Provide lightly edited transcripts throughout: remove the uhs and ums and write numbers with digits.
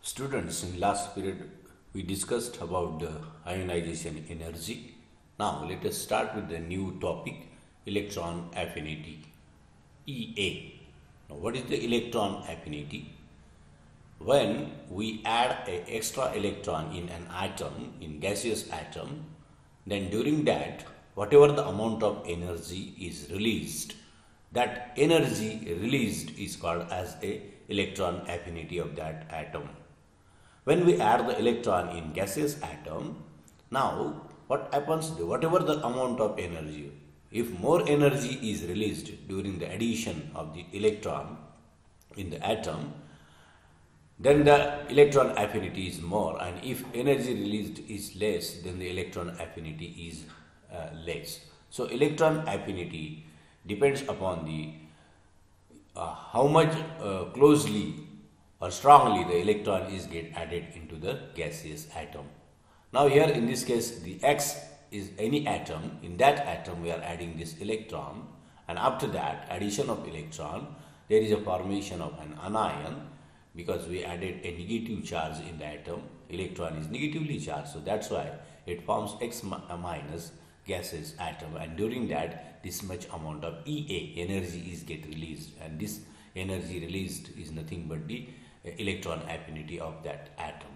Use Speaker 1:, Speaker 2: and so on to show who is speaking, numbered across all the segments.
Speaker 1: Students, in last period we discussed about the ionization energy. Now let us start with the new topic, electron affinity, EA. Now what is the electron affinity? When we add an extra electron in an atom, in gaseous atom, then during that whatever the amount of energy is released, that energy released is called as a electron affinity of that atom. When we add the electron in gaseous atom, now what happens, whatever the amount of energy, if more energy is released during the addition of the electron in the atom, then the electron affinity is more, and if energy released is less, then the electron affinity is less. So electron affinity depends upon the how much closely or strongly the electron is get added into the gaseous atom. Now here in this case the X is any atom. In that atom we are adding this electron, and after that addition of electron there is a formation of an anion, because we added a negative charge in the atom. Electron is negatively charged, so that's why it forms X minus gaseous atom, and during that this much amount of EA energy is get released, and this energy released is nothing but the electron affinity of that atom.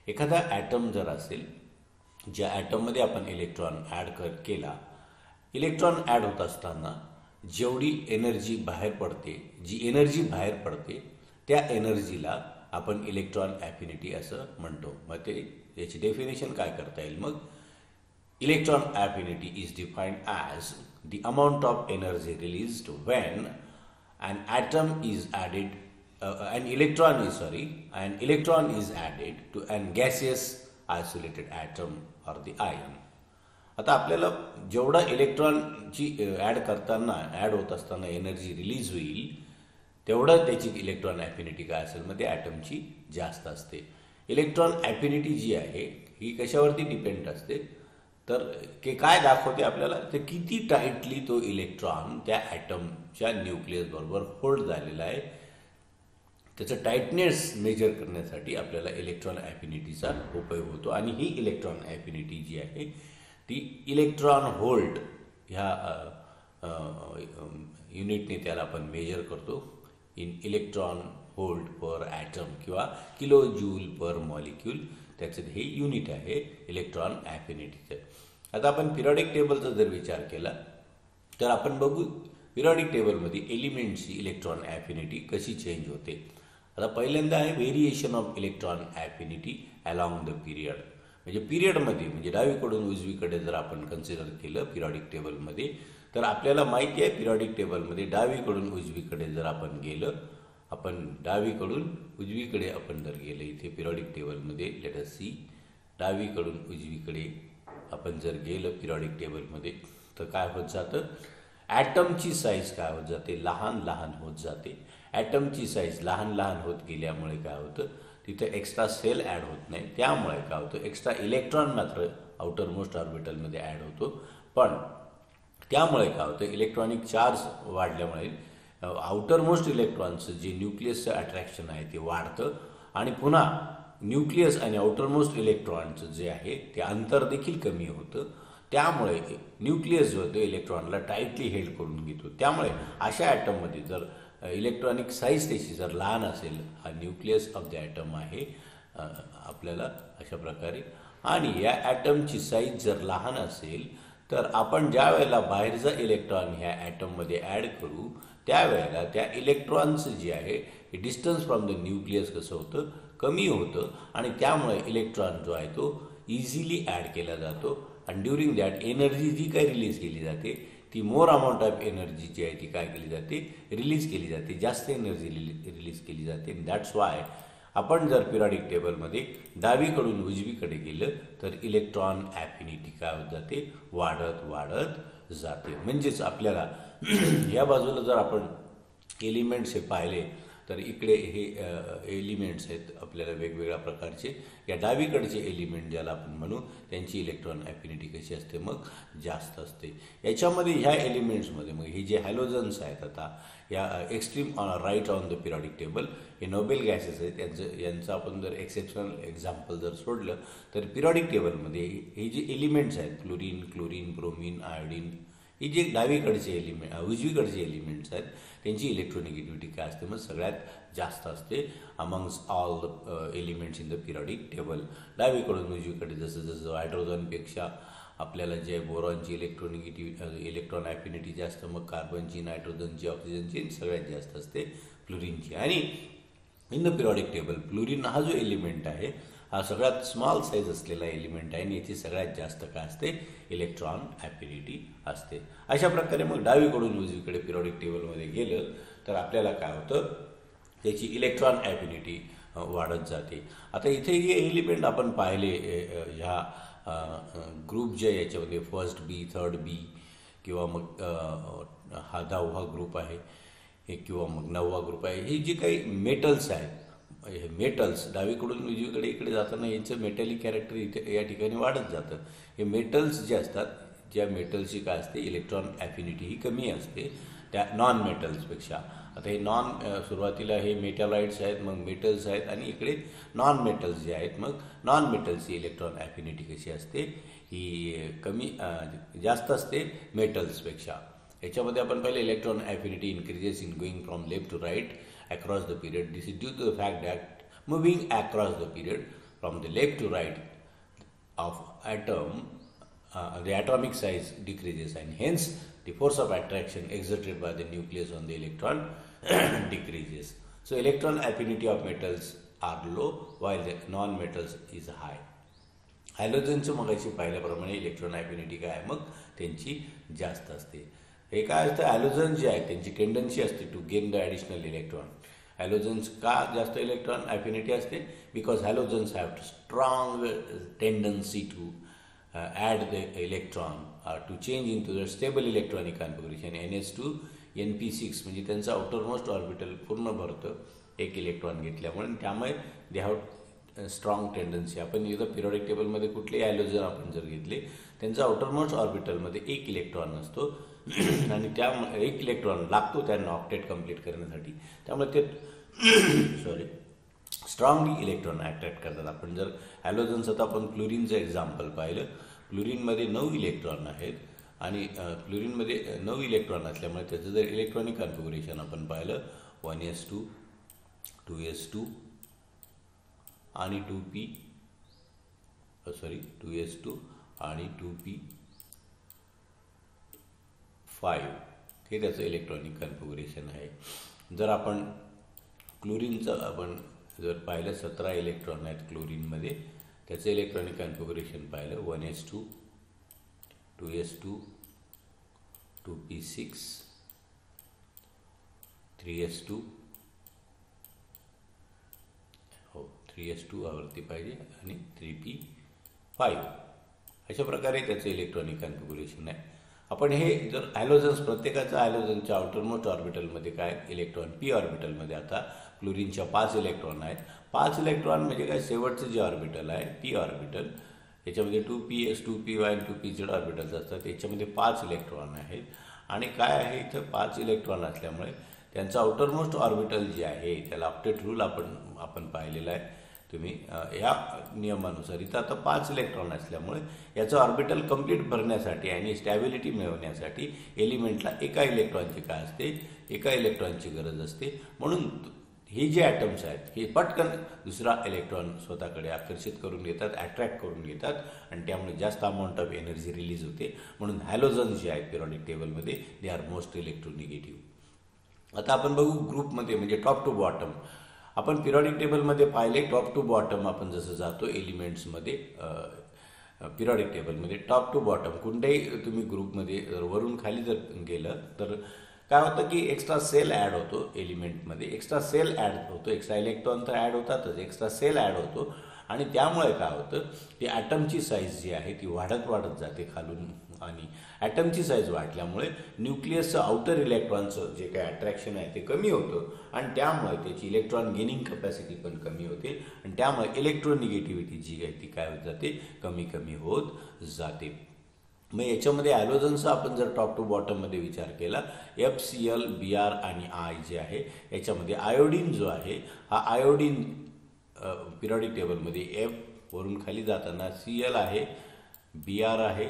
Speaker 1: एखादा atom जर असेल ज्या ॲटममध्ये आपण electron add केला, electron add होत असताना जेवढी एनर्जी बाहेर पडते, जी एनर्जी बाहेर पडते त्या एनर्जीला आपण इलेक्ट्रॉन ॲफिनिटी असं म्हणतो. मग ते याची डेफिनेशन काय करता येईल, मग electron affinity is defined as the amount of energy released when an atom is added an electron is added to an gaseous isolated atom or the ion. आता आपल्याला जेवढा इलेक्ट्रॉनची ॲड होत असताना एनर्जी रिलीज होईल तेवढं त्याची इलेक्ट्रॉन ॲफिनिटी काय असेल, मग ते ॲटमची जास्त असते. इलेक्ट्रॉन ॲफिनिटी जी आहे ही कशावरती डिपेंड असते, तर काय दाखवते आपल्याला, तर किती टाईटली तो इलेक्ट्रॉन त्या ॲटमच्या न्यूक्लियस बरोबर होल्ड झालेला आहे. त्याचं टाईटनेस मेजर करण्यासाठी आपल्याला इलेक्ट्रॉन ॲफिनिटीचा उपयोग होतो, आणि ही इलेक्ट्रॉन ॲफिनिटी जी आहे ती इलेक्ट्रॉन व्होल्ट ह्या युनिटने त्याला आपण मेजर करतो. In electron volt per atom किंवा किलो जूल पर मॉलिक्यूल, त्याचं हे युनिट आहे इलेक्ट्रॉन ॲफिनिटीचं. आता आपण पिरियॉडिक टेबलचा जर विचार केला तर आपण बघू पिरियॉडिक टेबलमध्ये एलिमेंट्सची इलेक्ट्रॉन ॲफिनिटी कशी चेंज होते. आता पहिल्यांदा आहे variation of electron affinity along the period. म्हणजे पिरियडमध्ये, म्हणजे डावीकडून उजवीकडे जर आपण कन्सिडर केलं पिरियॉडिक टेबलमध्ये, तर आपल्याला माहिती आहे पिरियॉडिक टेबलमध्ये डावीकडून उजवीकडे जर आपण गेलं, आपण डावीकडून उजवीकडे आपण जर गेलं इथे पिरियॉडिक टेबलमध्ये, लेट अस सी, डावीकडून उजवीकडे आपण जर गेलं पिरियॉडिक टेबलमध्ये, तर काय होत जातं, ॲटमची साईज काय होत जाते, लहान लहान होत जाते. ॲटमची साईज लहान लहान होत गेल्यामुळे काय होतं, तिथं एक्स्ट्रा सेल ॲड होत नाही, त्यामुळे काय होतं एक्स्ट्रा इलेक्ट्रॉन मात्र आउटर मोस्ट ऑर्बिटलमध्ये ॲड होतो. पण त्यामुळे काय होतं, इलेक्ट्रॉनिक चार्ज वाढल्यामुळे आउटर मोस्ट इलेक्ट्रॉनचं जे न्यूक्लियसचं अट्रॅक्शन आहे ते वाढतं, आणि पुन्हा न्यूक्लियस आणि आउटर मोस्ट इलेक्ट्रॉनचं जे आहे ते अंतर देखील कमी होतं. त्यामुळे न्यूक्लियस जो होतो इलेक्ट्रॉनला टाईटली हेल्ड करून घेतो. त्यामुळे अशा ॲटममध्ये जर इलेक्ट्रॉनिक साईज त्याची जर लहान असेल, हा न्यूक्लियस ऑफ द ॲटम आहे आपल्याला अशा प्रकारे, आणि या ॲटमची साईज जर लहान असेल तर आपण ज्या वेळेला बाहेरचा इलेक्ट्रॉन ह्या ॲटममध्ये ॲड करू त्यावेळेला त्या इलेक्ट्रॉनचं जे आहे हे डिस्टन्स फ्रॉम द न्यूक्लियस कसं होतं, कमी होतं, आणि त्यामुळे इलेक्ट्रॉन जो आहे तो इझिली ॲड केला जातो. आणि ड्युरिंग दॅट एनर्जी जी काही रिलीज केली जाते ती मोर अमाऊंट ऑफ एनर्जी जी आहे ती काय केली जाते, रिलीज केली जाते, जास्त एनर्जी रिलीज केली जाते. दॅट्स वाय आपण जर पिरियॉडिक टेबलमध्ये डावीकडून उजवीकडे गेलं तर इलेक्ट्रॉन ॲफिनिटी काय होत जाते, वाढत वाढत जाते. म्हणजेच आपल्याला या बाजूला जर आपण एलिमेंट्स हे पाहिले तर इकडे हे एलिमेंट्स आहेत आपल्याला वेगवेगळ्या प्रकारचे. या डावीकडचे एलिमेंट ज्याला आपण म्हणू त्यांची इलेक्ट्रॉन ॲफिनिटी कशी असते, मग जास्त असते. याच्यामध्ये ह्या एलिमेंट्समध्ये मग हे जे हॅलोजन्स आहेत आता या extreme right on the periodic table हे नोबेल गॅसेस आहेत. यांचं आपण जर एक्सेप्शनल एक्झाम्पल जर सोडलं तर पिरियडिक टेबलमध्ये हे जे एलिमेंट्स आहेत फ्लोरीन, क्लोरीन, ब्रोमीन, आयोडीन, ही जे डावीकडचे एलिमेंट उजवीकडचे एलिमेंट्स आहेत त्यांची इलेक्ट्रोनिगेटिव्हिटी काय असते, मग सगळ्यात जास्त असते amongst all the elements in the periodic table. डावीकडून उजवीकडे जसं जसं हायड्रोजनपेक्षा आपल्याला जे बोरॉनची इलेक्ट्रॉन ॲफिनिटी जास्त, मग कार्बनची, नायट्रोजनची, ऑक्सिजनची सगळ्यात जास्त असते फ्लोरीनची. आणि in the periodic table fluorine हा जो एलिमेंट आहे हा सगळ्यात स्मॉल साईज असलेला एलिमेंट आहे आणि याची सगळ्यात जास्त काय असते, इलेक्ट्रॉन ॲफिनिटी असते. अशा प्रकारे मग डावीकडून उजवीकडे पिरियडिक टेबलमध्ये गेलं तर आपल्याला काय होतं, त्याची इलेक्ट्रॉन ॲफिनिटी वाढत जाते. आता इथे हे एलिमेंट आपण पाहिले ह्या ग्रुप जे याच्यामध्ये फर्स्ट बी, थर्ड बी किंवा मग हा 10वा ग्रुप आहे हे किंवा मग 9वा ग्रुप आहे, हे जे काही मेटल्स आहेत हे मेटल्स डावीकडून उजवीकडे इकडे जाताना यांचं मेटॅलिक कॅरेक्टर इथे या ठिकाणी वाढत जातं. हे मेटल्स जे असतात ज्या मेटल्सची काय असते इलेक्ट्रॉन ॲफिनिटी ही कमी असते त्या नॉन मेटल्सपेक्षा. आता हे सुरुवातीला हे मेटॅलॉइड्स आहेत, मग मेटल्स आहेत आणि इकडे नॉन मेटल्स जे आहेत, मग नॉन मेटल्सची इलेक्ट्रॉन ॲफिनिटी कशी असते, ही जास्त असते मेटल्सपेक्षा. याच्यामध्ये आपण पहिले electron affinity increases in going from left to right across the period. This is due to the fact that moving across the period from the left to right of atom, the atomic size decreases and hence the force of attraction exerted by the nucleus on the electron decreases. So electron affinity of metals are low while the non-metals is high. हॅलोजनचं मगाशी पाहिल्याप्रमाणे electron ॲफिनिटी काय आहे, मग त्यांची जास्त असते. हे काय असतं, हॅलोजन जे आहे त्यांची टेंडन्सी असते to gain the additional electron. Halogens का जास्त इलेक्ट्रॉन ॲफिनिटी असते, because halogens have strong tendency to add the electron to change into the stable electronic configuration NS2 NP6. म्हणजे त्यांचं आउटरमोस्ट ऑर्बिटल पूर्ण भरतं एक इलेक्ट्रॉन घेतल्यामुळे, त्यामुळे दे हॅव स्ट्रॉंग टेंडन्सी. आपण इथं पिरियडिक टेबलमध्ये कुठलेही हॅलोजन आपण जर घेतले त्यांचा आउटरमोस्ट ऑर्बिटलमध्ये एक इलेक्ट्रॉन असतो आणि त्या एक इलेक्ट्रॉन लागतो त्यांना ऑक्टेट कंप्लीट करण्यासाठी, त्यामुळे ते स्ट्रॉंगली इलेक्ट्रॉन अट्रॅक्ट करतात. आपण जर हॅलोजन्स आता आपण फ्लोरीनचं एक्झाम्पल पाहिलं, फ्लोरीनमध्ये 9 इलेक्ट्रॉन आहेत आणि फ्लोरीनमध्ये 9 इलेक्ट्रॉन असल्यामुळे त्याचं जर इलेक्ट्रॉनिक कॉन्फिगरेशन आपण पाहिलं 1s2 2s2 आणि 2s2 आणि 2p5 हे त्याचं इलेक्ट्रॉनिक कॉन्फिगरेशन आहे. जर आपण क्लोरीनचं आपण जर पाहिलं 17 इलेक्ट्रॉन आहेत क्लोरीनमध्ये, त्याचं इलेक्ट्रॉनिक कॉन्फिगरेशन पाहिलं 1s2 2s2 2p6 3s2 3s2 आवरती पाहिजे आणि 3p5 अशा प्रकारे त्याचं इलेक्ट्रॉनिक कॉन्फिगरेशन आहे. आपण हे जर हॅलोजन्स प्रत्येकाचा हॅलोजनच्या आउटरमोस्ट ऑर्बिटलमध्ये काय इलेक्ट्रॉन पी ऑर्बिटलमध्ये आता फ्लोरीनच्या 5 इलेक्ट्रॉन आहेत. 5 इलेक्ट्रॉन म्हणजे काय शेवटचं जे ऑर्बिटल आहे पी ऑर्बिटल, याच्यामध्ये 2ps 2py आणि 2pz ऑर्बिटल्स असतात. याच्यामध्ये 5 इलेक्ट्रॉन आहेत आणि काय आहे इथं 5 इलेक्ट्रॉन असल्यामुळे त्यांचं आउटरमोस्ट ऑर्बिटल जे आहे त्याला ऑक्टेट रूल आपण पाहिलेला आहे. तुम्ही ह्या नियमानुसार इथं आता 5 इलेक्ट्रॉन असल्यामुळे याचं ऑर्बिटल कंप्लीट भरण्यासाठी आणि स्टॅबिलिटी मिळवण्यासाठी एलिमेंटला एका इलेक्ट्रॉनची काय असते, एका इलेक्ट्रॉनची गरज असते. म्हणून हे जे ॲटम्स आहेत हे पटकन दुसरा इलेक्ट्रॉन स्वतःकडे आकर्षित करून घेतात, अट्रॅक्ट करून घेतात आणि त्यामुळे जास्त अमाऊंट ऑफ एनर्जी रिलीज होते. म्हणून हॅलोजन्स जे आहेत पिरियडिक टेबलमध्ये दे आर मोस्ट इलेक्ट्रोनिगेटिव्ह. आता आपण बघू ग्रुपमध्ये म्हणजे टॉप टू बॉटम. आपण पिरियडिक टेबलमध्ये पाहिले टॉप टू बॉटम आपण जसं जातो एलिमेंट्समध्ये पिरियडिक टेबलमध्ये टॉप टू बॉटम कोणत्याही तुम्ही ग्रुपमध्ये जर वरून खाली जर गेलं तर काय होतं की एक्स्ट्रा सेल ॲड होतो एलिमेंटमध्ये, एक्स्ट्रा सेल ॲड होतो, एक्स्ट्रा इलेक्ट्रॉन तर ॲड होतातच, एक्स्ट्रा सेल ॲड होतो आणि त्यामुळे काय होतं ती ॲटमची साईज जी आहे ती वाढत जाते खालून आणि ॲटमची साईज वाढल्यामुळे न्यूक्लियसचं आउटर इलेक्ट्रॉनचं जे काही अट्रॅक्शन आहे ते कमी होतं आणि त्यामुळे त्याची इलेक्ट्रॉन गेनिंग कॅपॅसिटी पण कमी होते आणि त्यामुळे इलेक्ट्रोनिगेटिव्हिटी जी आहे ती काय होत जाते, कमी कमी होत जाते. मग याच्यामध्ये हॅलोजनचा आपण जर टॉप टू बॉटममध्ये विचार केला, FCl, Br आणि I जे आहे याच्यामध्ये आयोडीन जो आहे हा आयोडीन पिरियडिक टेबलमध्ये F वरून खाली जाताना Cl आहे, Br आहे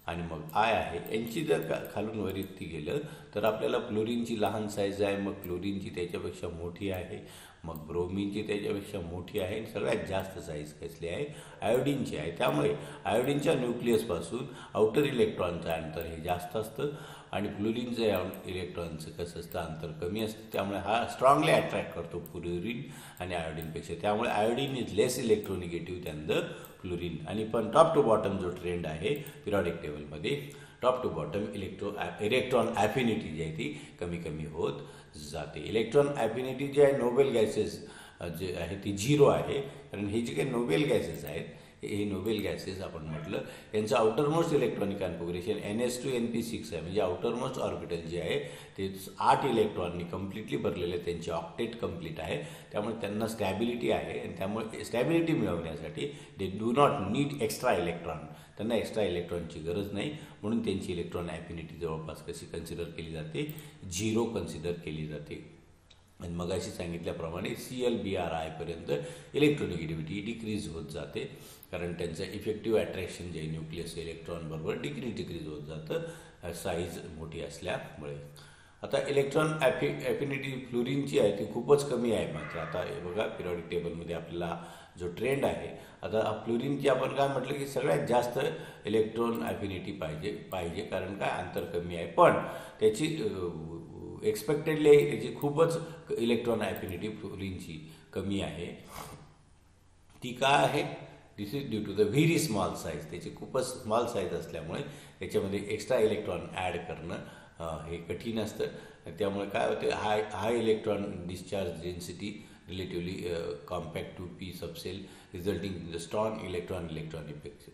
Speaker 1: आणि मग I आहे. यांची जर खालून वरती गेलं तर आपल्याला फ्लोरीनची लहान साईज आहे, मग क्लोरीनची त्याच्यापेक्षा मोठी आहे, मग ब्रोमीनची त्याच्यापेक्षा मोठी आहे आणि सगळ्यात जास्त साईज कसली आहे, आयोडीनची आहे. त्यामुळे आयोडीनच्या न्यूक्लियसपासून आउटर इलेक्ट्रॉनचं अंतर हे जास्त असतं आणि फ्लोरीनचं इलेक्ट्रॉनचं कसं असतं, अंतर कमी असतं. त्यामुळे हा स्ट्रॉंगली अट्रॅक्ट करतो फ्लोरीन आणि आयोडीनपेक्षा. त्यामुळे iodine is less electronegative than the fluorine. आणि पण टॉप टू बॉटम जो ट्रेंड आहे पिरियडिक टेबलमध्ये, top to bottom electron affinity जी आहे ती कमी कमी होत जाते. इलेक्ट्रॉन ॲफिनिटी जी आहे नोबेल गॅसेस जे आहे ती 0 आहे, कारण हे जे काही नोबेल गॅसेस आहेत हे नोबेल गॅसेस आपण म्हटलं यांचं outermost electronic configuration NS2 NP6 आहे. म्हणजे आउटरमोस्ट ऑर्बिटल जे आहे ते 8 इलेक्ट्रॉननी कम्प्लिटली भरलेले, त्यांची ऑक्टेट कंप्लीट आहे. त्यामुळे त्यांना स्टॅबिलिटी आहे आणि त्यामुळे स्टॅबिलिटी मिळवण्यासाठी they do not need extra electron. त्यांना एक्स्ट्रा इलेक्ट्रॉनची गरज नाही, म्हणून त्यांची इलेक्ट्रॉन ॲफिनिटी जवळपास कशी कन्सिडर केली जाते, 0 कन्सिडर केली जाते. आणि मगाशी सांगितल्याप्रमाणे Cl, Br, I पर्यंत इलेक्ट्रोनिगेटिव्हिटी डिक्रीज होत जाते, कारण त्यांचं इफेक्टिव्ह अट्रॅक्शन जे न्यूक्लियस इलेक्ट्रॉनबरोबर डिक्रीज होत जातं साईज मोठी असल्यामुळे. आता इलेक्ट्रॉन ॲफिनिटी फ्लोरीनची आहे ती खूपच कमी आहे. मात्र आता हे बघा पिरियडिक टेबलमध्ये आपल्याला जो ट्रेंड आहे, आता फ्लोरीनची आपण काय म्हटलं की सगळ्यात जास्त इलेक्ट्रॉन ॲफिनिटी पाहिजे कारण काय अंतर कमी आहे, पण त्याची एक्सपेक्टेडली त्याची खूपच इलेक्ट्रॉन ॲफिनिटी फ्लोरीनची कमी आहे. ती काय आहे, this is due to the very small size. त्याची खूपच स्मॉल साईज असल्यामुळे त्याच्यामध्ये एक्स्ट्रा इलेक्ट्रॉन ॲड करणं हे कठीण असतं. त्यामुळे काय होतं, high electron discharge density relatively compact 2p subshell resulting in the strong electron effect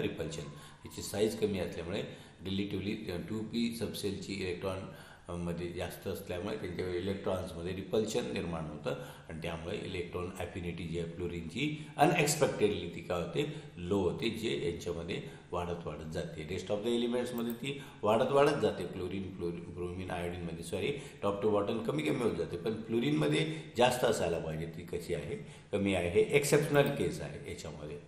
Speaker 1: repulsion. याची साईज कमी असल्यामुळे रिलेटिव्हली 2p सबसेलची इलेक्ट्रॉन मध्ये जास्त असल्यामुळे त्यांच्या इलेक्ट्रॉन्समध्ये रिपल्शन निर्माण होतं आणि त्यामुळे इलेक्ट्रॉन ॲफिनिटी जी आहे फ्लोरीनची अनएक्सपेक्टेडली ती काय होते, लो होते, जे यांच्यामध्ये वाढत जाते. रेस्ट ऑफ द एलिमेंट्समध्ये ती वाढत जाते. ब्रोमीन, आयोडीनमध्ये टॉप टू बॉटम कमी होत जाते, पण फ्लोरीनमध्ये जास्त असायला पाहिजे. ती कशी आहे, कमी आहे. हे एक्सेप्शनल केस आहे याच्यामध्ये.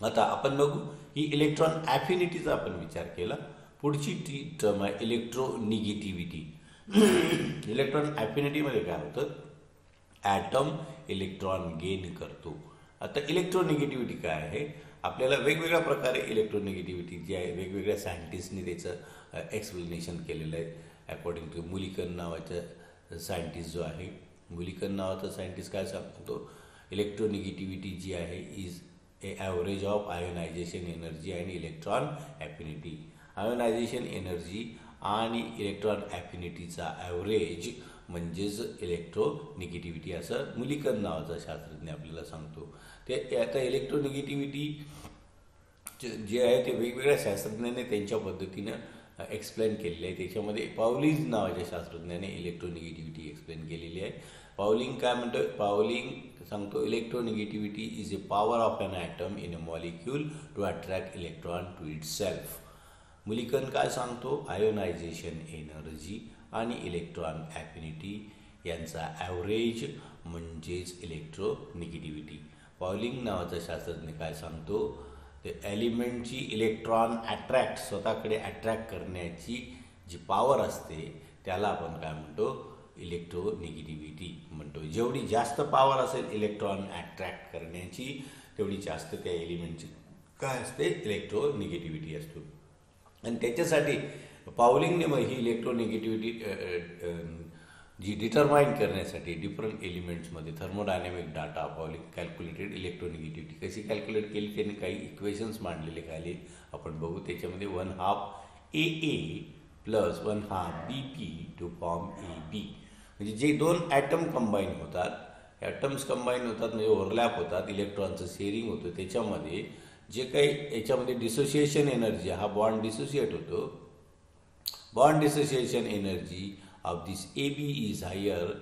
Speaker 1: आता आपण बघू ही इलेक्ट्रॉन ॲफिनिटीचा आपण विचार केला. पुढची टर्म आहे इलेक्ट्रोनिगेटिव्हिटी. इलेक्ट्रॉन ॲफिनिटीमध्ये काय होतं, ॲटम इलेक्ट्रॉन गेन करतो. आता इलेक्ट्रोनिगेटिव्हिटी काय आहे, आपल्याला वेगवेगळ्या प्रकारे इलेक्ट्रोनिगेटिव्हिटी जी आहे वेगवेगळ्या सायंटिस्टनी त्याचं एक्सप्लेनेशन केलेलं आहे. अकॉर्डिंग टू मुलिकन नावाचा सायंटिस्ट जो आहे, मुलिकन नावाचा सायंटिस्ट काय सांगतो, इलेक्ट्रोनिगेटिव्हिटी जी आहे is a average of ionization energy and electron affinity. Ionization energy आणि इलेक्ट्रॉन ॲफिनिटीचा ॲव्हरेज म्हणजेच इलेक्ट्रोनिगेटिव्हिटी, असं मुलिकन नावाचा शास्त्रज्ञ आपल्याला सांगतो. ते आता इलेक्ट्रोनिगेटिव्हिटी जे आहे ते वेगवेगळ्या शास्त्रज्ञांनी त्यांच्या पद्धतीनं एक्सप्लेन केलेलं आहे. त्याच्यामध्ये पावलिंग नावाच्या शास्त्रज्ञाने इलेक्ट्रोनिगेटिव्हिटी एक्सप्लेन केलेली आहे. पावलिंग काय म्हणतो, पावलिंग सांगतो electronegativity is a power of an atom in a molecule to attract electron to itself. Mulliken काय सांगतो, आयोनायझेशन एनर्जी आणि इलेक्ट्रॉन ॲफिनिटी यांचा ॲव्हरेज म्हणजेच इलेक्ट्रोनिगेटिव्हिटी. पावलिंग नावाचा शास्त्रज्ञ काय सांगतो, ते एलिमेंटची इलेक्ट्रॉन स्वतःकडे अट्रॅक्ट करण्याची जी पॉवर असते त्याला आपण काय म्हणतो, इलेक्ट्रोनिगेटिव्हिटी म्हणतो. जेवढी जास्त पॉवर असेल इलेक्ट्रॉन अट्रॅक्ट करण्याची, तेवढी जास्त त्या एलिमेंटची काय असते, इलेक्ट्रोनिगेटिव्हिटी असतो. आणि त्याच्यासाठी पावलिंगने मग ही इलेक्ट्रोनिगेटिव्हिटी जी डिटरमाइन करण्यासाठी different एलिमेंट्समध्ये thermodynamic data Pauling calculated electronegativity कशी कॅल्क्युलेट केली त्यांनी काही इक्वेशन्स मांडलेले खाली आपण बघू. त्याच्यामध्ये 1/2 AA plus 1/2 BP to form AB. म्हणजे जे दोन ॲटम कंबाईन होतात, ॲटम्स कंबाईन होतात म्हणजे ओव्हरलॅप होतात, इलेक्ट्रॉनचं शेअरिंग होतं, त्याच्यामध्ये जे काही याच्यामध्ये डिसोसिएशन एनर्जी, हा बॉन्ड डिसोसिएट होतो, bond dissociation energy of this AB is higher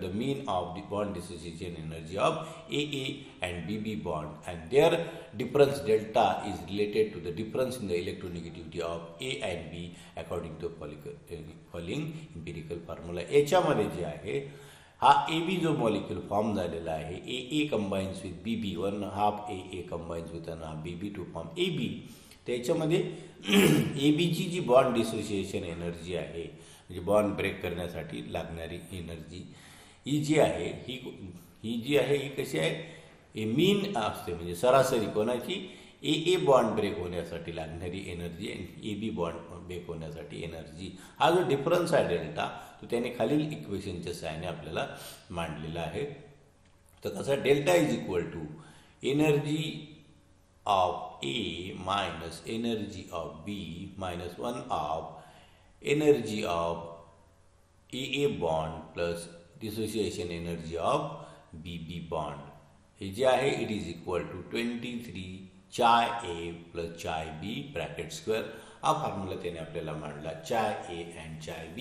Speaker 1: the mean of the bond dissociation energy of AA and BB bond, and their difference delta is related to the difference in the electronegativity of A and B according to following empirical formula. याच्यामध्ये जे आहे हा AB जो molecule form झालेला आहे, AA combines with BB, 1/2 AA combines with 1/2 BB to form AB. त्याच्यामध्ये एबीची जी बॉन्ड डिसोसिएशन एनर्जी आहे, म्हणजे बॉन्ड ब्रेक करण्यासाठी लागणारी एनर्जी, ही जी आहे ही कशी आहे, हे मीन असते, म्हणजे सरासरी कोणाची, ए बॉन्ड ब्रेक होण्यासाठी लागणारी एनर्जी आणि AB बॉन्ड ब्रेक होण्यासाठी एनर्जी. हा जो डिफरन्स आहे डेल्टा, तो त्याने खालील इक्वेशनच्या सहाय्याने आपल्याला मांडलेला आहे. तर कसा, delta is equal to energy of A minus energy of B minus 1 of energy of AA bond plus dissociation energy of BB bond. हे जे आहे it is equal to 23 chi A plus chi B bracket square. हा formula त्याने आपल्याला मांडला, chi A and chi B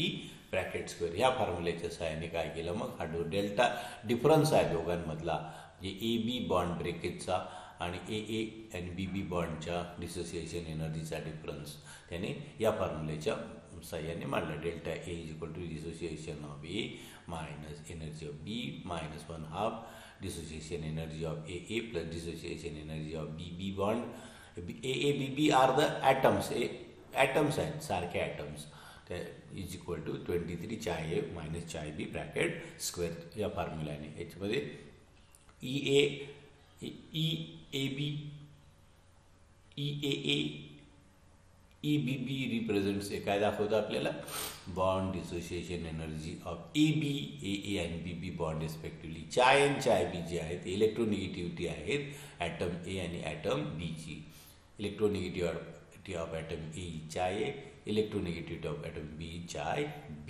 Speaker 1: bracket square. ह्या फॉर्म्युल्याच्या सहाय्याने काय केलं मग, हा जो डेल्टा डिफरन्स आहे दोघांमधला, जे AB बॉन्ड ब्रेकेजचा आणि AA आणि BB बॉन्डच्या डिसोसिएशन एनर्जीचा डिफरन्स त्याने या फॉर्म्युलेच्या सहाय्याने मांडला. Delta A is equal to dissociation of A minus energy of B minus 1/2 dissociation energy of AA plus dissociation energy of BB bond. AA BB are the atoms, atoms आहेत, सारखे ॲटम्स. त्या is equal to 23 chi A minus chi B bracket square या फॉर्म्युल्याने. याच्यामध्ये EAB, EAA, EBB represents काय दाखवतं आपल्याला, bond dissociation energy of AB, AA आणि BB बॉन्ड रिस्पेक्टिव्हली. चाय आणि चाय B जे आहेत ते इलेक्ट्रोनिगेटिव्हिटी आहेत ॲटम A आणि ॲटम Bची. Electronegativity of atom A chi A, electronegativity of atom B chi B.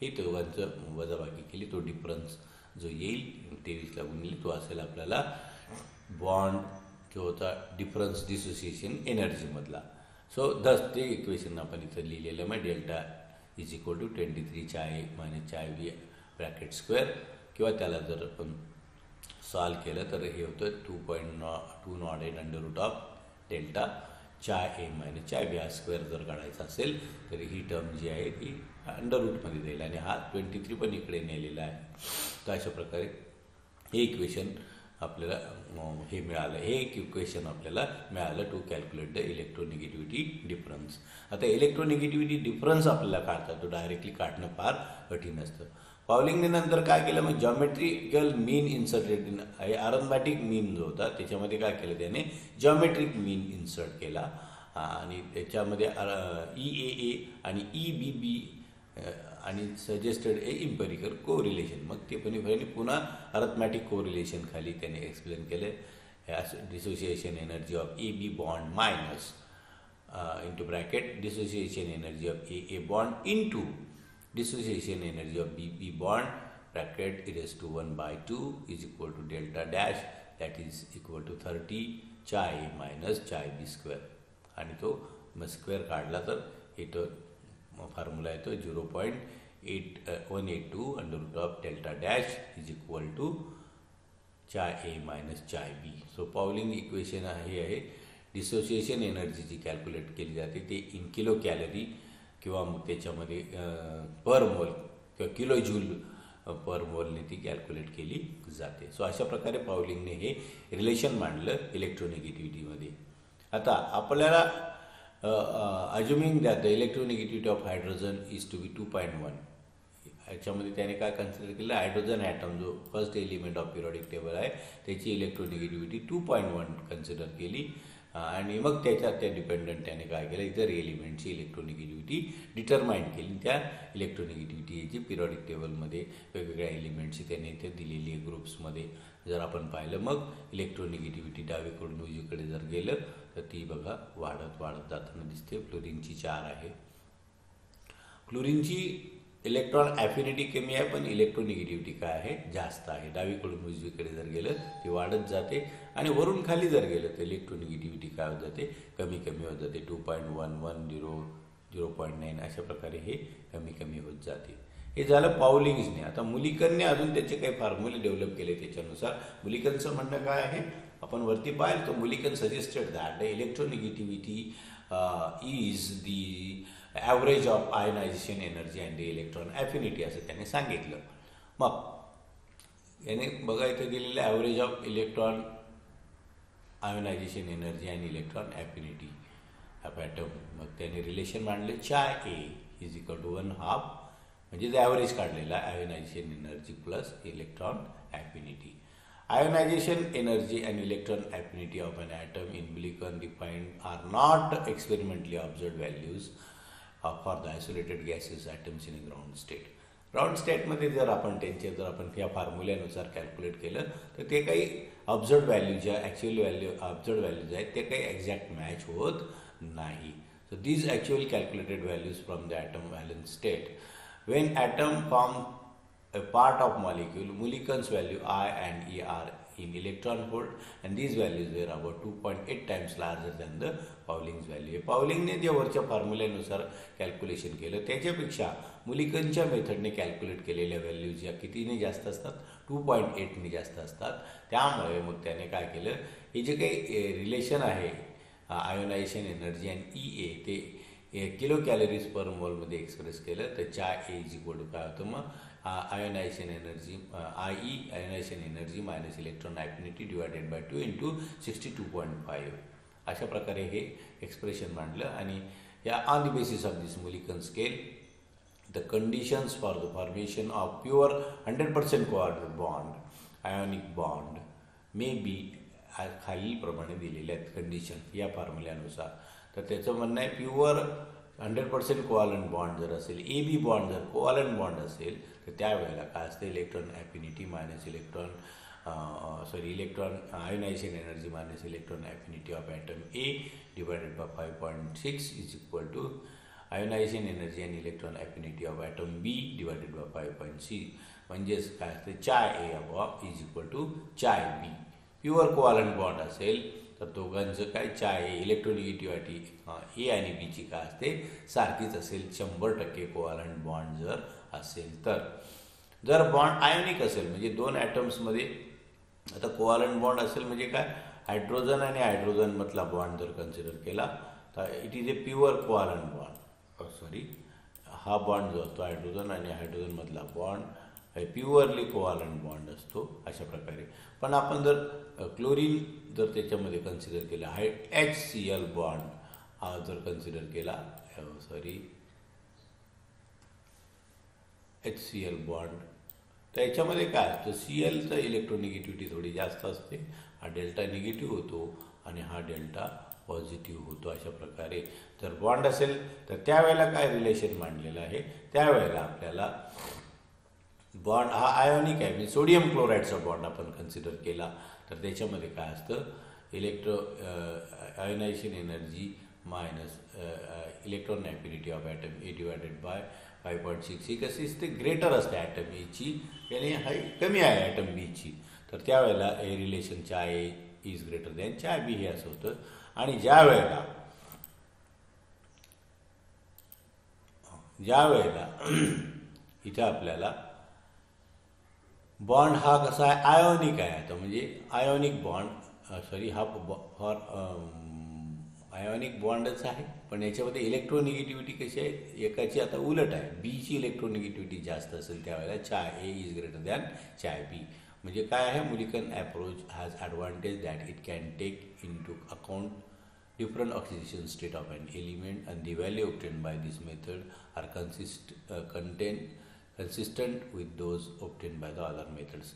Speaker 1: हे दोघांचं वजाबाकी केली, तो डिफरन्स जो येईल 23ला गुणिले तो असेल आपल्याला बॉन्ड जो होता डिफरन्स डिसोसिएशन एनर्जीमधला. सो दस ते इक्वेशन आपण इथं लिहिलेलं आहे, delta is equal to 23 chi minus chi B bracket square, किंवा त्याला जर आपण सॉल्व केलं तर हे होतं 2.208 under root of delta chi A minus chi B. हा स्क्वेअर जर काढायचा असेल तर ही टर्म जी आहे ती अंडर रूटमध्ये जाईल आणि हा 23 पण इकडे नेलेला आहे. तर अशा प्रकारे हे इक्वेशन आपल्याला हे मिळालं, हे एक इक्वेशन आपल्याला मिळालं to calculate the electronegativity difference. आता इलेक्ट्रोनिगेटिव्हिटी डिफरन्स आपल्याला काढता तो डायरेक्टली काढणं फार कठीण असतं. पावलिंगने नंतर काय केलं, मग जॉमेट्रिकल मीन इन्सर्टेड इन, अरथमॅटिक मीन जो होता त्याच्यामध्ये काय केलं त्याने, जॉमेट्रिक मीन इन्सर्ट केला आणि त्याच्यामध्ये EAA आणि EBB आणि सजेस्टेड ए इम्पेरिकल कोरिलेशन. मग ते पण पुन्हा अरथमॅटिक कोरिलेशन खाली त्याने एक्सप्लेन केले. Dissociation energy of AB bond minus into bracket dissociation energy of AA bond into dissociation energy of BB bond bracket (1/2) is equal to delta dash that is equal to 30 chi A minus chi B square. आणि तो मग square काढला तर इथं formula येतो 0.182 under root of delta dash is equal to chi A minus chi B. So Pauling equation हे आहे. Dissociation energy जी calculate केली जाते ते इन किलो कॅलरी किंवा मग त्याच्यामध्ये पर मोल किंवा किलो जूल पर मोलने ती कॅल्क्युलेट केली जाते. सो अशा प्रकारे पावलिंगने हे रिलेशन मांडलं इलेक्ट्रोनिगेटिव्हिटीमध्ये. आता आपल्याला assuming that the electronegativity of hydrogen is to be 2.1. याच्यामध्ये त्याने काय कन्सिडर केलं, हायड्रोजन ॲटम जो first element of periodic table आहे त्याची इलेक्ट्रोनिगेटिव्हिटी 2.1 कन्सिडर केली आणि मग त्याच्यात त्या डिपेंडंट त्याने काय केलं, इतर एलिमेंटची इलेक्ट्रोनिगेटिव्हिटी डिटरमाइन केली. त्या इलेक्ट्रोनिगेटिव्हिटीची पिरियडिक टेबलमध्ये वेगवेगळ्या एलिमेंटची त्याने इथे दिलेली आहे ग्रुप्समध्ये. जर आपण पाहिलं मग इलेक्ट्रोनिगेटिव्हिटी डावीकडून उजवीकडे जर गेलं तर ती बघा वाढत वाढत जाताना दिसते. फ्लोरीनची 4 आहे. फ्लोरीनची इलेक्ट्रॉन ॲफिनिटी कमी आहे, पण इलेक्ट्रोनिगेटिव्हिटी काय आहे, जास्त आहे. डावीकडून उजवीकडे जर गेलं ती वाढत जाते आणि वरून खाली जर गेलं तर इलेक्ट्रोनिगेटिव्हिटी काय होत जाते, कमी कमी होत जाते. 2.11, 0.9 अशा प्रकारे हे कमी कमी होत जाते. हे झालं पावलिंग्सने. आता मुलिकनने अजून त्याचे काही फॉर्म्युले डेव्हलप केले. त्याच्यानुसार मुलिकनचं म्हणणं काय आहे, आपण वरती पाहिलं तर Mulliken suggested that the electronegativity is the average of ionization energy and the electron affinity असं त्याने सांगितलं. मग याने बघा इथं दिलेलं average of electron ionization energy and electron affinity of atom. मग त्याने रिलेशन मांडले chi A is equal to 1/2 म्हणजे ॲव्हरेज काढलेला ionization energy plus electron affinity. Ionization energy and electron affinity of an atom in Millikan defined are not experimentally observed values for the isolated gaseous atoms in a ground state. Ground स्टेटमध्ये जर आपण त्यांचे जर आपण या फॉर्म्युल्यानुसार calculate केलं तर ते काही ऑब्झर्व व्हॅल्यू ज्या ॲक्च्युअल व्हॅल्यू ऑब्झर्व व्हॅल्यूज आहेत ते काही एक्झॅक्ट मॅच होत नाही. So these actual calculated values from the atom valence state when atom form a part of molecule, Millikan's value I and E are in electron volt and these values were about 2.8 times larger than the Pauling's value. पावलिंगने जे वरच्या फॉर्म्युल्यानुसार calculation केलं त्याच्यापेक्षा मुलिकनच्या मेथडने calculate केलेल्या values या कितीने जास्त असतात, 2.8ने जास्त असतात. त्यामुळे मग त्याने काय केलं, हे जे काही रिलेशन आहे आयोनायझेशन एनर्जी आणि EA ते किलो कॅलरीज पर मोलमध्ये एक्सप्रेस केलं तर chi A is equal to काय होतं, मग ionization energy IE ionization energy minus electron affinity divided by 2 into 62.5 अशा प्रकारे हे एक्सप्रेशन मांडलं. आणि या on the basis of this Mulliken scale the conditions for the formation of pure 100% coordinate bond ionic bond may be खालीलप्रमाणे दिलेल्या आहेत condition या फॉर्म्युल्यानुसार. तर त्याचं म्हणणं आहे प्युअर 100% कोव्हॅलंट बॉन्ड जर असेल, AB बॉन्ड जर कोव्हॅलंट बॉन्ड असेल तर त्यावेळेला काय असते, electron affinity minus electron electron ionization energy minus electron affinity of atom A divided by 5.6 is equal to ionization energy आणि electron affinity of atom B divided by 5.6 म्हणजेच काय असते, chi A of is equal to chi B. Pure covalent bond असेल तर दोघांचं काय चाय electronegativity ए आणि बीची काय असते, सारखीच असेल 100% कोव्हॅलंट बॉन्ड जर असेल तर. जर बॉन्ड आयोनिक असेल म्हणजे दोन ॲटम्समध्ये आता कोव्हॅलंट बॉन्ड असेल म्हणजे काय, हायड्रोजन आणि हायड्रोजनमधला बॉन्ड जर कन्सिडर केला तर it is a pure covalent bond. हा बॉन्ड जो असतो हायड्रोजन आणि हायड्रोजनमधला बॉन्ड प्युअरली कोव्हॅलंट बॉन्ड असतो अशा प्रकारे. पण आपण जर क्लोरीन जर त्याच्यामध्ये कन्सिडर केला HCl बॉन्ड हा जर कन्सिडर केला HCl बॉन्ड तर याच्यामध्ये काय असतं, Clचं इलेक्ट्रोनिगेटिव्हिटी थोडी जास्त असते, हा डेल्टा निगेटिव्ह होतो आणि हा डेल्टा पॉझिटिव्ह होतो. अशा प्रकारे जर बॉन्ड असेल तर त्यावेळेला काय रिलेशन मांडलेलं आहे, त्यावेळेला आपल्याला बॉन्ड हा आयोनिक आहे म्हणजे सोडियम क्लोराईडचा बॉन्ड आपण कन्सिडर केला तर त्याच्यामध्ये काय असतं, ionization energy minus electron affinity of atom A divided by 5.6 ही कशी असते, ग्रेटर असते ॲटम Aची याने हाय कमी आहे ॲटम Bची. तर त्यावेळेला हे relation chai A is greater than chi B हे असं होतं. आणि ज्या वेळेला इथं आपल्याला बॉन्ड हा कसा आहे, आयोनिक आहे. आता म्हणजे आयोनिक बॉन्ड हा फॉर आयोनिक बॉन्डच आहे पण याच्यामध्ये इलेक्ट्रोनिगेटिव्हिटी कशी आहे, एकाची आता उलट आहे, बीची इलेक्ट्रोनिगेटिव्हिटी जास्त असेल त्यावेळेला chi A is greater than chi B. म्हणजे काय आहे, Mulliken approach has advantage that it can take into account different oxidation state of an element and the value obtained by this method are consistent with those obtained by the other methods.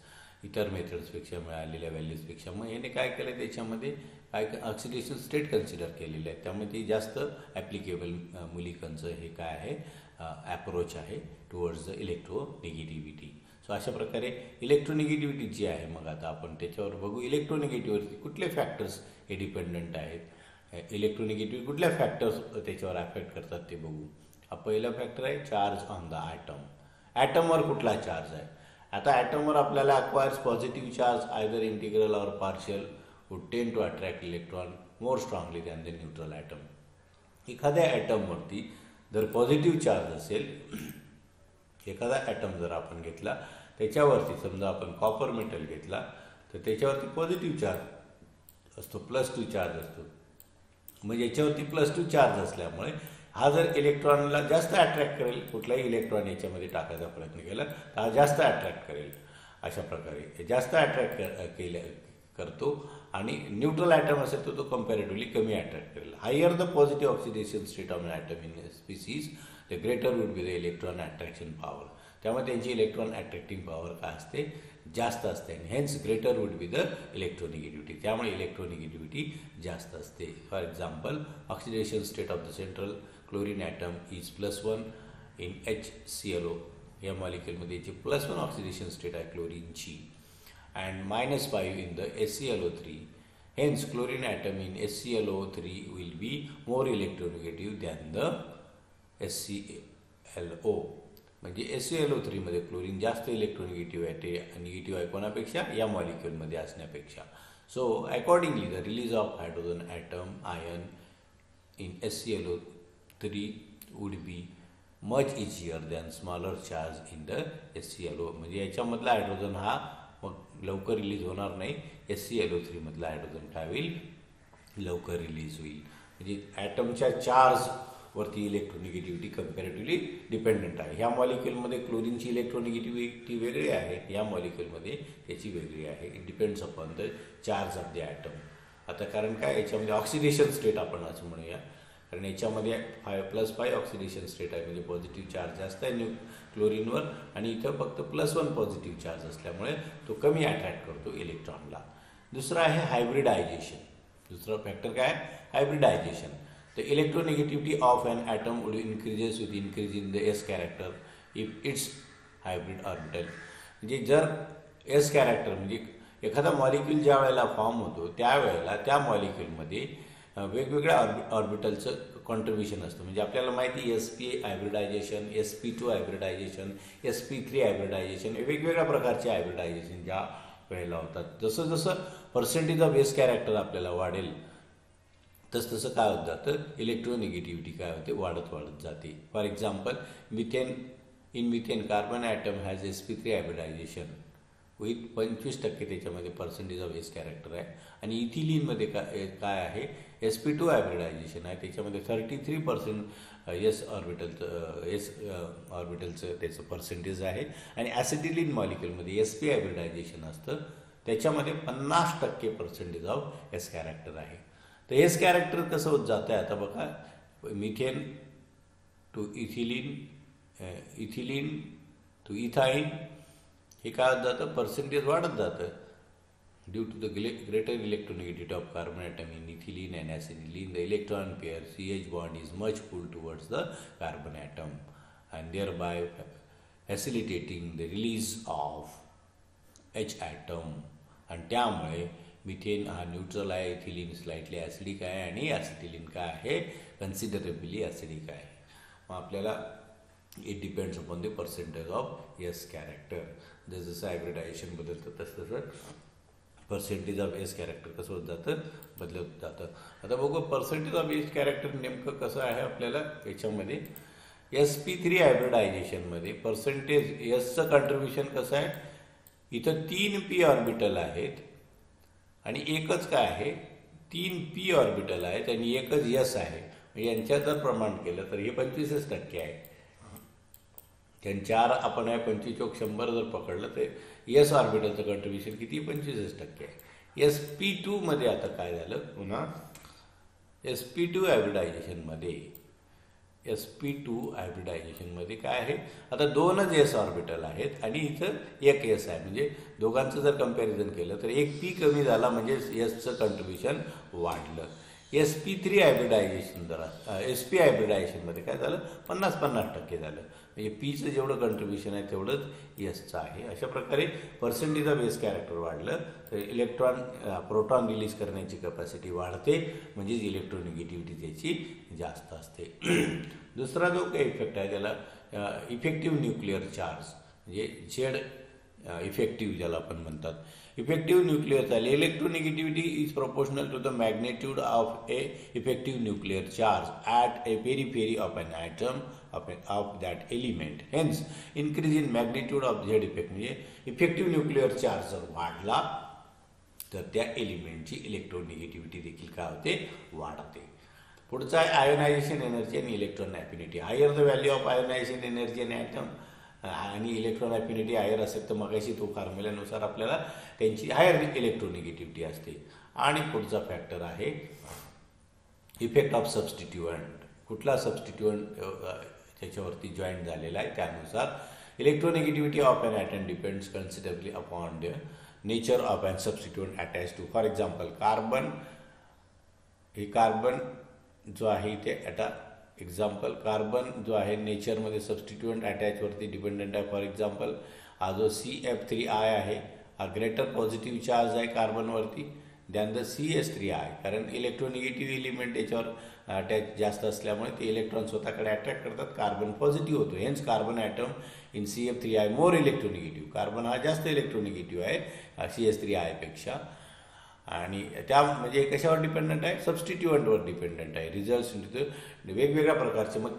Speaker 1: इतर मेथड्सपेक्षा मिळालेल्या व्हॅल्यूजपेक्षा मग याने काय केलं, त्याच्यामध्ये काय oxidation state consider केलेलं आहे, त्यामुळे ते जास्त ॲप्लिकेबल मुलिकनचं हे काय आहे ॲप्रोच आहे टुवर्ड्स द इलेक्ट्रोनिगेटिव्हिटी. सो अशा प्रकारे इलेक्ट्रोनिगेटिव्हिटी जी आहे मग आता आपण त्याच्यावर बघू. इलेक्ट्रोनिगेटिव्हिटी कुठले फॅक्टर्स हे डिपेंडंट आहेत, इलेक्ट्रोनिगेटिव्हिटी कुठल्या फॅक्टर्स त्याच्यावर अफेक्ट करतात ते बघू. हा पहिला फॅक्टर आहे, चार्ज ऑन द ॲटम. ॲटमवर कुठला चार्ज आहे. आता ॲटमवर आपल्याला acquires positive charge either integral or partial would tend to attract electron more strongly than the neutral atom. एखाद्या ॲटमवरती जर पॉझिटिव्ह चार्ज असेल, एखादा ॲटम जर आपण घेतला त्याच्यावरती समजा आपण कॉपर मेटल घेतला तर त्याच्यावरती पॉझिटिव्ह चार्ज असतो, +2 चार्ज असतो. म्हणजे याच्यावरती +2 चार्ज असल्यामुळे हा जर इलेक्ट्रॉनला जास्त अट्रॅक्ट करेल, कुठलाही इलेक्ट्रॉन याच्यामध्ये टाकायचा प्रयत्न केला तर हा जास्त अट्रॅक्ट करेल. अशा प्रकारे जास्त अट्रॅक्ट करतो आणि न्यूट्रल ॲटम असेल तर तो कम्पॅरेटिव्हली कमी अट्रॅक्ट करेल. Higher the positive oxidation state of an atom in a species, the greater would be the electron attraction power. त्यामुळे त्यांची इलेक्ट्रॉन अट्रॅक्टिंग पॉवर काय असते, जास्त असते. आणि hence greater would be the electronegativity. त्यामुळे इलेक्ट्रोनिगेटिव्हिटी जास्त असते. For example, oxidation state of the central chlorine atom is +1 in HClO. या मॉलिक्युलमध्ये याची +1 ऑक्सिडेशन स्टेट आहे क्लोरीनची, and -5 in the HClO3. Hence, chlorine atom in HClO3 will be more electronegative than the HClO. म्हणजे HClO3 मध्ये chlorine जास्त इलेक्ट्रोनिगेटिव्ह आहे, negative आहे कोणापेक्षा, या मॉलिक्युलमध्ये असण्यापेक्षा. So accordingly the release of hydrogen atom ion in HClO3 would be much easier than smaller charge in the HClO. म्हणजे याच्यामधला hydrogen हा मग लवकर रिलीज होणार नाही. HClO3 मधला हायड्रोजन काय होईल, लवकर रिलीज होईल. म्हणजे ॲटमच्या चार्जवरती इलेक्ट्रोनिगेटिव्हिटी कम्पॅरेटिव्हली डिपेंडंट आहे. ह्या मॉलिक्युलमध्ये क्लोरीनची इलेक्ट्रोनिगेटिव्हिटी वेगळी आहे, या मॉलिक्युलमध्ये त्याची वेगळी आहे. It depends upon the charge of the atom. आता कारण काय, याच्यामध्ये ऑक्सिडेशन स्टेट आपण असं म्हणूया, कारण याच्यामध्ये 5+ ऑक्सिडेशन स्टेट आहे, म्हणजे पॉझिटिव्ह चार्ज जास्त आहे क्लोरीनवर, आणि इथं फक्त +1 पॉझिटिव्ह चार्ज असल्यामुळे तो कमी अट्रॅक्ट करतो इलेक्ट्रॉनला. दुसरा आहे हायब्रिडायझेशन. दुसरा फॅक्टर काय, hybridization. The electronegativity of an atom would increases with increase in the S character if its hybrid orbital. म्हणजे जर S कॅरेक्टर म्हणजे एखादा मॉलिक्यूल ज्या वेळेला फॉर्म होतो त्यावेळेला त्या मॉलिक्यूलमध्ये वेगवेगळ्या ऑर्बिटलचं कॉन्ट्रीब्युशन असतं. म्हणजे आपल्याला माहिती sp hybridisation, sp2 hybridisation, sp3 hybridisation, वेगवेगळ्या प्रकारचे हायब्रिडायझेशन ज्या वेळेला होतात. जसं जसं पर्सेंटेज ऑफ S कॅरेक्टर आपल्याला वाढेल तसं काय होत जातं, इलेक्ट्रोनिगेटिव्हिटी काय होते, वाढत जाते. For example, methane carbon atom has sp3 hybridization with 25% त्याच्यामध्ये पर्सेंटेज ऑफ S कॅरेक्टर आहे. आणि इथिलीनमध्ये काय आहे, sp2 हायब्रिडायझेशन आहे, त्याच्यामध्ये 33% S ऑर्बिटलचं त्याचं पर्सेंटेज आहे. आणि ॲसिटिलीन मॉलिक्युलमध्ये sp हायब्रिडायझेशन असतं, त्याच्यामध्ये 50% पर्सेंटेज ऑफ S कॅरेक्टर आहे. तर S कॅरेक्टर कसं होत जातं आहे, आता बघा, methane to ethylene, ethylene to ethyne, हे काय होत जातं, पर्सेंटेज वाढत जातं due to the greater electronegativity of carbon atom in ethylene and acetylene. The electron pair CH bond is much pull towards the carbon atom and thereby facilitating the release of H atom. आणि त्यामुळे methane हा neutral आहे, ethylene slightly acidic आहे, आणि ॲसिटिलीन काय आहे, considerably acidic आहे. मग आपल्याला it depends upon the percentage of S character. जसं हायब्रिडायझेशन बदलतं तसं पर्सेंटेज ऑफ S कॅरेक्टर कसं होत जातं, बदलत जातं. आता बघू पर्सेंटेज ऑफ S कॅरेक्टर नेमकं कसं आहे आपल्याला याच्यामध्ये. sp3 हायब्रिडायझेशनमध्ये पर्सेंटेज Sचं कॉन्ट्रीब्युशन कसं आहे, इथं 3 p ऑर्बिटल आहेत आणि एकच काय आहे, 3 p ऑर्बिटल आहेत आणि एकच S आहे. यांच्यात जर प्रमाण केलं तर हे 25% आहे. कारण 4 आपण आहे, 25×100 जर पकडलं तर S ऑर्बिटलचं कॉन्ट्रीब्युशन किती, 25% आहे. sp2 मध्ये आता काय झालं, पुन्हा sp2 हायब्रिडायझेशनमध्ये काय आहे, आता 2च S ऑर्बिटल आहेत आणि इथं एक S आहे. म्हणजे दोघांचं जर कम्पॅरिझन केलं तर एक p कमी झाला म्हणजे Sचं कॉन्ट्रीब्युशन वाढलं. sp3 हायब्रिडायझेशन जरा sp हायब्रिडायझेशनमध्ये काय झालं 50-50% झालं. म्हणजे पीचं जेवढं कंट्रीब्युशन आहे तेवढंच एसचं आहे. अशा प्रकारे पर्सेंटेजचा बेस कॅरेक्टर वाढलं तर इलेक्ट्रॉन प्रोटॉन रिलीज करण्याची कॅपॅसिटी वाढते, म्हणजेच इलेक्ट्रोनिगेटिव्हिटी त्याची जास्त असते. दुसरा जो काही इफेक्ट आहे त्याला इफेक्टिव्ह न्यूक्लिअर चार्ज म्हणजे झेड इफेक्टिव्ह ज्याला आपण म्हणतात. Effective nuclear charge electronegativity is proportional to the magnitude of a effective nuclear charge at a periphery of an atom of that element. Hence increase in magnitude of Z effect म्हणजे effective nuclear charge जर वाढला तर त्या एलिमेंटची electronegativity देखील काय होते वाढते. पुढचा आहे आयोनायझेशन एनर्जी आणि electron affinity. Higher the value of ionization energy आणि ॲटम आणि इलेक्ट्रॉन ॲफिनिटी हायर असेल तर मगाशी तो फॉर्म्युल्यानुसार आपल्याला त्यांची हायर इलेक्ट्रोनिगेटिव्हिटी असते. आणि पुढचा फॅक्टर आहे इफेक्ट ऑफ सबस्टिट्युअंट. कुठला सबस्टिट्युअंट त्याच्यावरती जॉईंट झालेला आहे त्यानुसार electronegativity of an atom depends considerably upon the nature of an substituent attach to. For example carbon जो आहे इथे आता एक्झाम्पल कार्बन जो आहे नेचरमध्ये सबस्टिट्युअंट अटॅचवरती डिपेंडंट आहे. फॉर एक्झाम्पल हा जो CF3I आहे हा ग्रेटर पॉझिटिव्ह चार्ज आहे कार्बनवरती दॅन द CS3I, कारण इलेक्ट्रोनिगेटिव्ह एलिमेंट याच्यावर अटॅच जास्त असल्यामुळे ते इलेक्ट्रॉन स्वतःकडे अट्रॅक्ट करतात. कार्बन पॉझिटिव्ह होतो. Hence carbon atom in CF3I more electronegative. Carbon हा जास्त इलेक्ट्रोनिगेटिव्ह आहे CS3I पेक्षा. आणि त्या म्हणजे कशावर डिपेंडंट आहे सबस्टिट्युअंटवर डिपेंडंट आहे. रिझल्ट्स वेगवेगळ्या प्रकारचे मग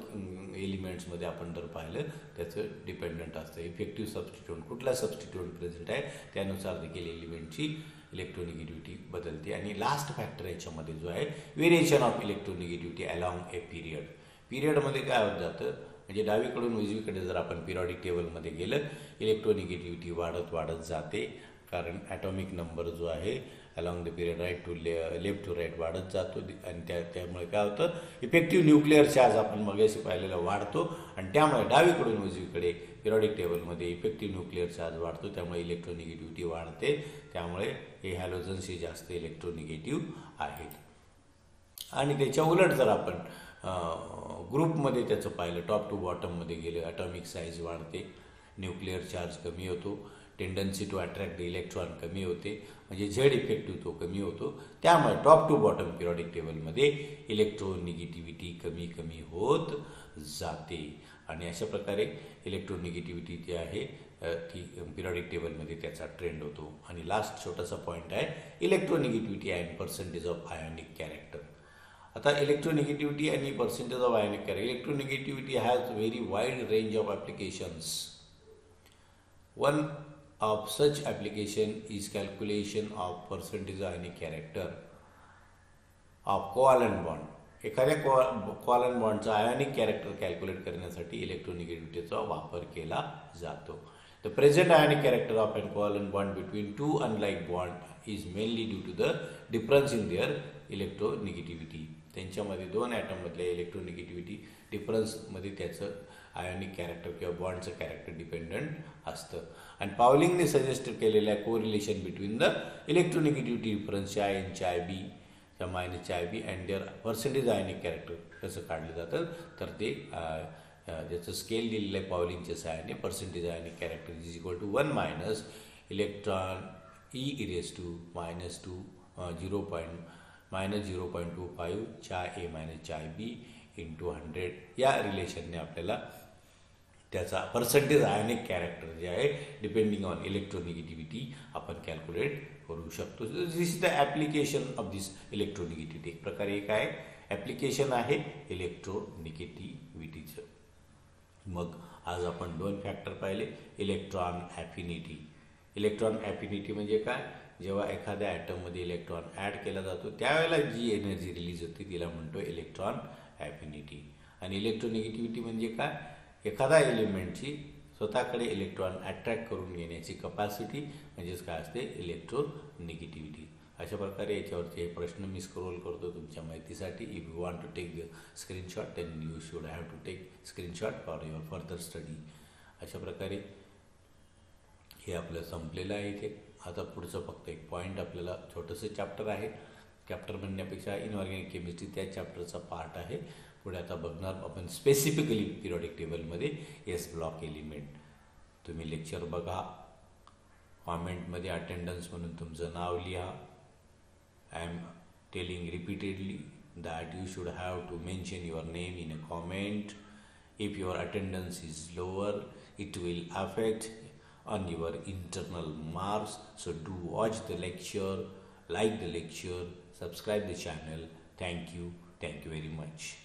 Speaker 1: एलिमेंट्समध्ये आपण जर पाहिलं त्याचं डिपेंडंट असतं. इफेक्टिव्ह सबस्टिट्युअंट कुठला सबस्टिट्युअंट प्रेझेंट आहे त्यानुसार देखील एलिमेंटची इलेक्ट्रोनिगेटिव्हिटी बदलते. आणि लास्ट फॅक्टर याच्यामध्ये जो आहे variation of electronegativity along a period. पिरियडमध्ये काय होत जातं म्हणजे डावीकडून उजवीकडे जर आपण पिरियॉडिक टेबलमध्ये गेलं इलेक्ट्रोनिगेटिव्हिटी वाढत जाते, कारण ॲटॉमिक नंबर जो आहे along the period right to left to right वाढत जातो. आणि त्यामुळे काय होतं इफेक्टिव्ह न्यूक्लिअर चार्ज आपण मगाशी पाहिलेला वाढतो आणि त्यामुळे डावीकडून उजवीकडे पिरियॉडिक टेबलमध्ये इफेक्टिव्ह न्यूक्लिअर चार्ज वाढतो, त्यामुळे इलेक्ट्रोनिगेटिव्हिटी वाढते. त्यामुळे हे हॅलोजन्स हे जास्त इलेक्ट्रोनिगेटिव्ह आहेत. आणि त्याच्या उलट जर आपण ग्रुपमध्ये त्याचं पाहिलं टॉप टू बॉटममध्ये गेलं ॲटॉमिक साईज वाढते, न्यूक्लिअर चार्ज कमी होतो, tendency to attract the electron कमी होते, म्हणजे झेड इफेक्टिव्ह तो कमी होतो. त्यामुळे टॉप टू बॉटम पिरियॉडिक टेबलमध्ये इलेक्ट्रोनिगेटिव्हिटी कमी होत जाते. आणि अशा प्रकारे इलेक्ट्रोनिगेटिव्हिटी जी आहे ती पिरियॉडिक टेबलमध्ये त्याचा ट्रेंड होतो. आणि लास्ट छोटासा पॉईंट आहे electronegativity and percentage of ionic character. आता इलेक्ट्रोनिगेटिव्हिटी आणि percentage of ionic character. Electronegativity has very wide range of applications. One of such application is calculation of percentage ionic character of covalent bond. एखाद्या covalent बॉन्डचा ionic character calculate करण्यासाठी इलेक्ट्रोनिगेटिव्हिटीचा वापर केला जातो. The present ionic character of an covalent bond between two unlike bond is mainly due to the difference in their electronegativity. त्यांच्यामध्ये दोन ॲटममधल्या electronegativity डिफरन्समध्ये त्याचं आयोनिक कॅरेक्टर किंवा बॉन्डचं कॅरेक्टर डिपेंडंट असतं. आणि पावलिंगने सजेस्ट केलेलं आहे correlation between the electronegativity difference chi in chi B minus chi B and their percentage ionic character कसं काढलं जातं तर ते ज्याचं स्केल दिलेलं आहे पावलिंगच्या सहाय्याने percentage ionic character is equal to 1 minus electron e⁻² -0.25 chi A minus chi B into 100 या रिलेशनने आपल्याला त्याचा पर्सेंटेज आयोनिक कॅरेक्टर जे आहे डिपेंडिंग ऑन इलेक्ट्रोनिगेटिव्हिटी आपण कॅल्क्युलेट करू शकतो. दिस is the application of this electronegativity. एक प्रकारे एक आहे ॲप्लिकेशन आहे इलेक्ट्रोनिगेटिव्हिटीचं. मग आज आपण दोन फॅक्टर पाहिले. इलेक्ट्रॉन ॲफिनिटी. इलेक्ट्रॉन ॲफिनिटी म्हणजे काय, जेव्हा एखाद्या ॲटममध्ये इलेक्ट्रॉन ॲड केला जातो त्यावेळेला जी एनर्जी रिलीज होते तिला म्हणतो इलेक्ट्रॉन ॲफिनिटी. आणि इलेक्ट्रोनिगेटिव्हिटी म्हणजे काय, एखादा एलिमेंटची स्वतःकडे इलेक्ट्रॉन अट्रॅक्ट करून घेण्याची कपॅसिटी म्हणजेच काय असते इलेक्ट्रोनिगेटिव्हिटी. अशा प्रकारे याच्यावरचे हे प्रश्न मी स्क्रोल करतो तुमच्या माहितीसाठी. If you want to take the screenshot then you should have to take screenshot for your further study. अशा प्रकारे हे आपलं संपलेलं आहे इथे. आता पुढचं फक्त एक पॉईंट आपल्याला छोटंसं चॅप्टर आहे चॅप्टर म्हणण्यापेक्षा इनऑर्गॅनिक केमिस्ट्री त्या चॅप्टरचा पार्ट आहे. पुढे आता बघणार आपण स्पेसिफिकली पिरियॉडिक टेबलमध्ये एस ब्लॉक एलिमेंट. तुम्ही लेक्चर बघा, कॉमेंटमध्ये अटेंडन्स म्हणून तुमचं नाव लिहा. I am telling repeatedly that you should have to mention your name in a comment. If your attendance is lower, it will affect on your internal marks. So do watch the lecture, like the lecture, subscribe the channel. Thank you very much.